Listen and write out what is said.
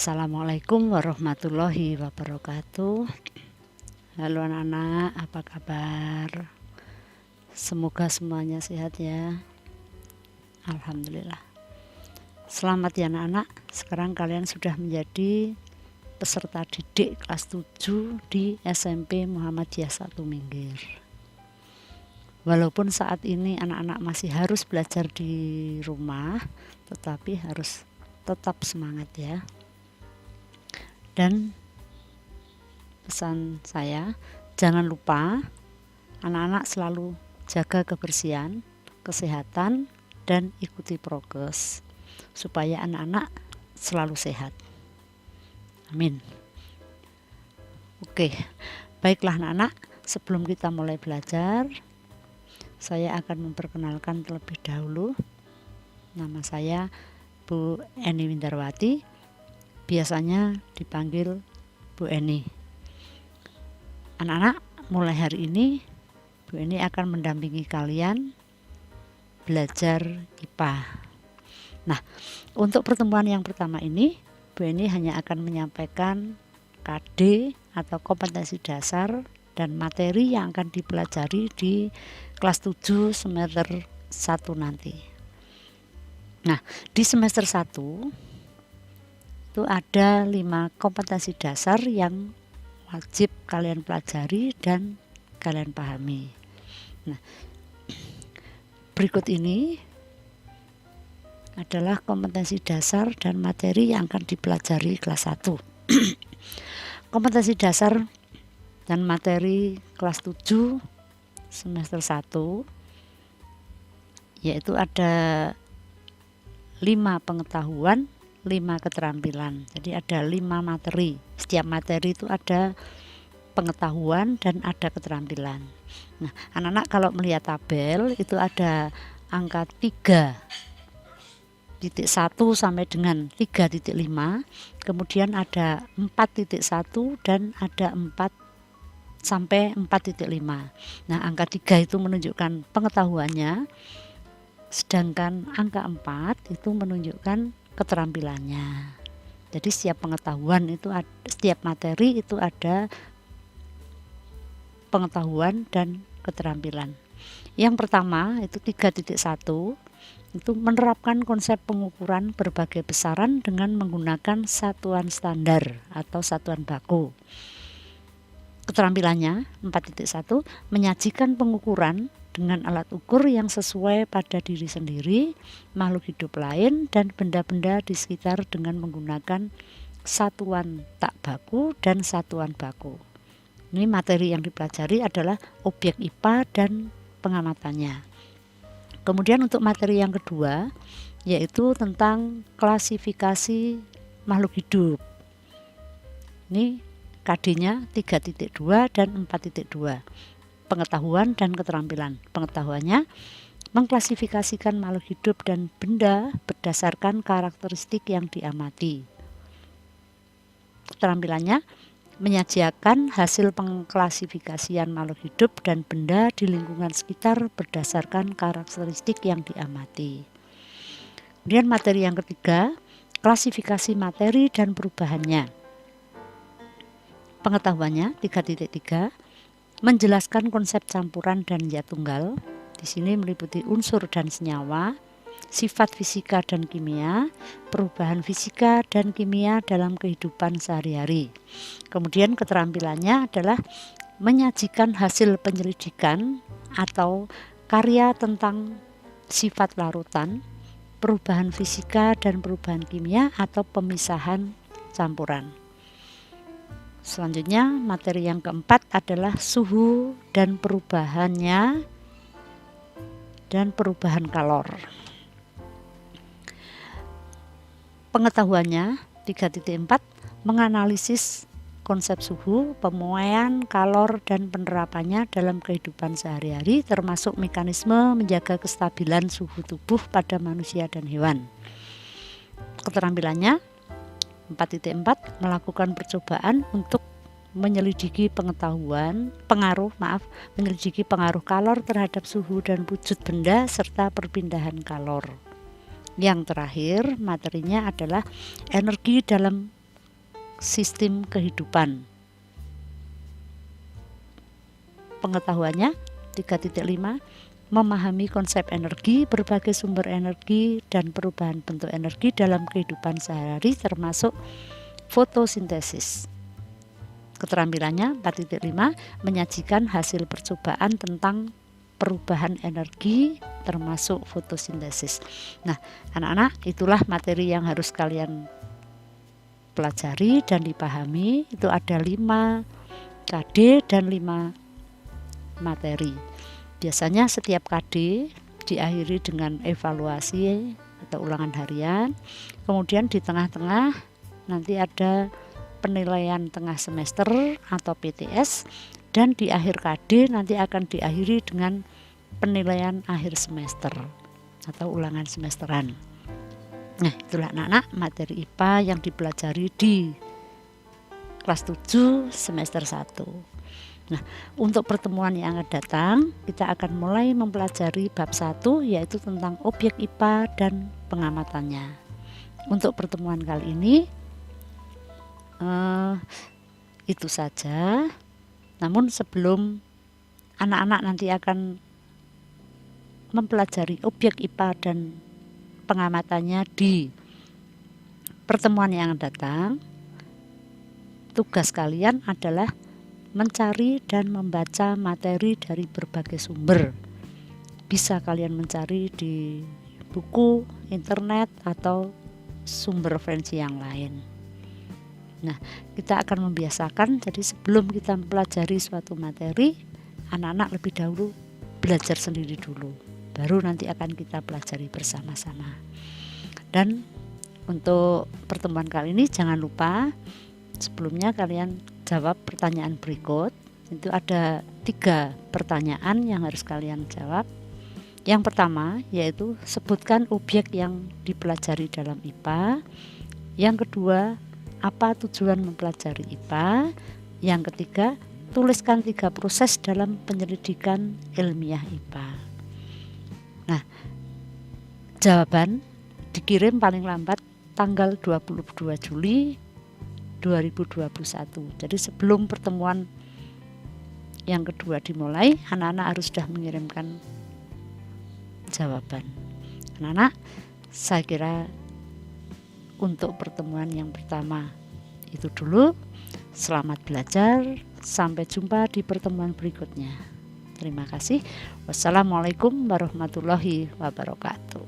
Assalamualaikum warahmatullahi wabarakatuh. Halo anak-anak, apa kabar? Semoga semuanya sehat ya. Alhamdulillah. Selamat ya anak-anak. Sekarang kalian sudah menjadi peserta didik kelas 7 di SMP Muhammadiyah 1 Minggir. Walaupun saat ini anak-anak masih harus belajar di rumah, tetapi harus tetap semangat ya. Dan pesan saya, jangan lupa anak-anak selalu jaga kebersihan, kesehatan, dan ikuti prokes supaya anak-anak selalu sehat. Amin. Oke, baiklah anak-anak, sebelum kita mulai belajar, saya akan memperkenalkan terlebih dahulu. Nama saya Bu Eni Windarwati. Biasanya dipanggil Bu Eni. Anak-anak, mulai hari ini Bu Eni akan mendampingi kalian belajar IPA. Nah, untuk pertemuan yang pertama ini, Bu Eni hanya akan menyampaikan KD atau kompetensi dasar dan materi yang akan dipelajari di kelas 7 semester 1 nanti. Nah, di semester 1 itu ada 5 kompetensi dasar yang wajib kalian pelajari dan kalian pahami. Nah, berikut ini adalah kompetensi dasar dan materi yang akan dipelajari kelas 1. Kompetensi dasar dan materi kelas 7 semester 1 yaitu ada 5 pengetahuan, 5 keterampilan. Jadi ada 5 materi. Setiap materi itu ada pengetahuan dan ada keterampilan. Nah, anak-anak kalau melihat tabel itu ada angka 3.1 sampai dengan 3.5, kemudian ada 4.1 dan ada 4 sampai 4.5. Nah, angka 3 itu menunjukkan pengetahuannya, sedangkan angka 4 itu menunjukkan keterampilannya. Jadi setiap pengetahuan itu setiap materi itu ada pengetahuan dan keterampilan. Yang pertama itu 3.1 itu menerapkan konsep pengukuran berbagai besaran dengan menggunakan satuan standar atau satuan baku. Keterampilannya 4.1 menyajikan pengukuran dengan alat ukur yang sesuai pada diri sendiri, makhluk hidup lain, dan benda-benda di sekitar dengan menggunakan satuan tak baku dan satuan baku. Ini materi yang dipelajari adalah objek IPA dan pengamatannya. Kemudian untuk materi yang kedua yaitu tentang klasifikasi makhluk hidup. Ini KD-nya 3.2 dan 4.2. Pengetahuan dan keterampilan. Pengetahuannya mengklasifikasikan makhluk hidup dan benda berdasarkan karakteristik yang diamati. Keterampilannya menyajikan hasil pengklasifikasian makhluk hidup dan benda di lingkungan sekitar berdasarkan karakteristik yang diamati. Kemudian materi yang ketiga, klasifikasi materi dan perubahannya. Pengetahuannya 3.3 menjelaskan konsep campuran dan zat tunggal. Di sini meliputi unsur dan senyawa, sifat fisika dan kimia, perubahan fisika dan kimia dalam kehidupan sehari-hari. Kemudian keterampilannya adalah menyajikan hasil penyelidikan atau karya tentang sifat larutan, perubahan fisika dan perubahan kimia atau pemisahan campuran. Selanjutnya materi yang keempat adalah suhu dan perubahannya dan perubahan kalor. Pengetahuannya 3.4 menganalisis konsep suhu, pemuaian, kalor, dan penerapannya dalam kehidupan sehari-hari termasuk mekanisme menjaga kestabilan suhu tubuh pada manusia dan hewan. Keterampilannya 4.4 melakukan percobaan untuk menyelidiki pengaruh kalor terhadap suhu dan wujud benda serta perpindahan kalor. Yang terakhir materinya adalah energi dalam sistem kehidupan. Pengetahuannya 3.5 memahami konsep energi, berbagai sumber energi dan perubahan bentuk energi dalam kehidupan sehari-hari termasuk fotosintesis. Keterampilannya 4.5 menyajikan hasil percobaan tentang perubahan energi termasuk fotosintesis. Nah, anak-anak, itulah materi yang harus kalian pelajari dan dipahami. Itu ada 5 KD dan 5 materi. Biasanya setiap KD diakhiri dengan evaluasi atau ulangan harian. Kemudian di tengah-tengah nanti ada penilaian tengah semester atau PTS, dan di akhir KD nanti akan diakhiri dengan penilaian akhir semester atau ulangan semesteran. Nah, itulah anak-anak materi IPA yang dipelajari di kelas 7 semester 1. Nah, untuk pertemuan yang akan datang, kita akan mulai mempelajari bab 1, yaitu tentang objek IPA dan pengamatannya. Untuk pertemuan kali ini itu saja. Namun sebelum anak-anak nanti akan mempelajari objek IPA dan pengamatannya di pertemuan yang akan datang, tugas kalian adalah mencari dan membaca materi dari berbagai sumber. Bisa kalian mencari di buku, internet, atau sumber referensi yang lain. Nah, kita akan membiasakan, jadi sebelum kita mempelajari suatu materi, anak-anak lebih dahulu belajar sendiri dulu, baru nanti akan kita pelajari bersama-sama. Dan untuk pertemuan kali ini jangan lupa sebelumnya kalian jawab pertanyaan berikut. Itu ada 3 pertanyaan yang harus kalian jawab. Yang pertama yaitu sebutkan objek yang dipelajari dalam IPA. Yang kedua, apa tujuan mempelajari IPA? Yang ketiga, tuliskan 3 proses dalam penyelidikan ilmiah IPA. Nah, jawaban dikirim paling lambat tanggal 22 Juli 2021. Jadi sebelum pertemuan yang kedua dimulai, anak-anak harus sudah mengirimkan jawaban. Anak-anak, saya kira untuk pertemuan yang pertama itu dulu. Selamat belajar, sampai jumpa di pertemuan berikutnya. Terima kasih. Wassalamualaikum warahmatullahi wabarakatuh.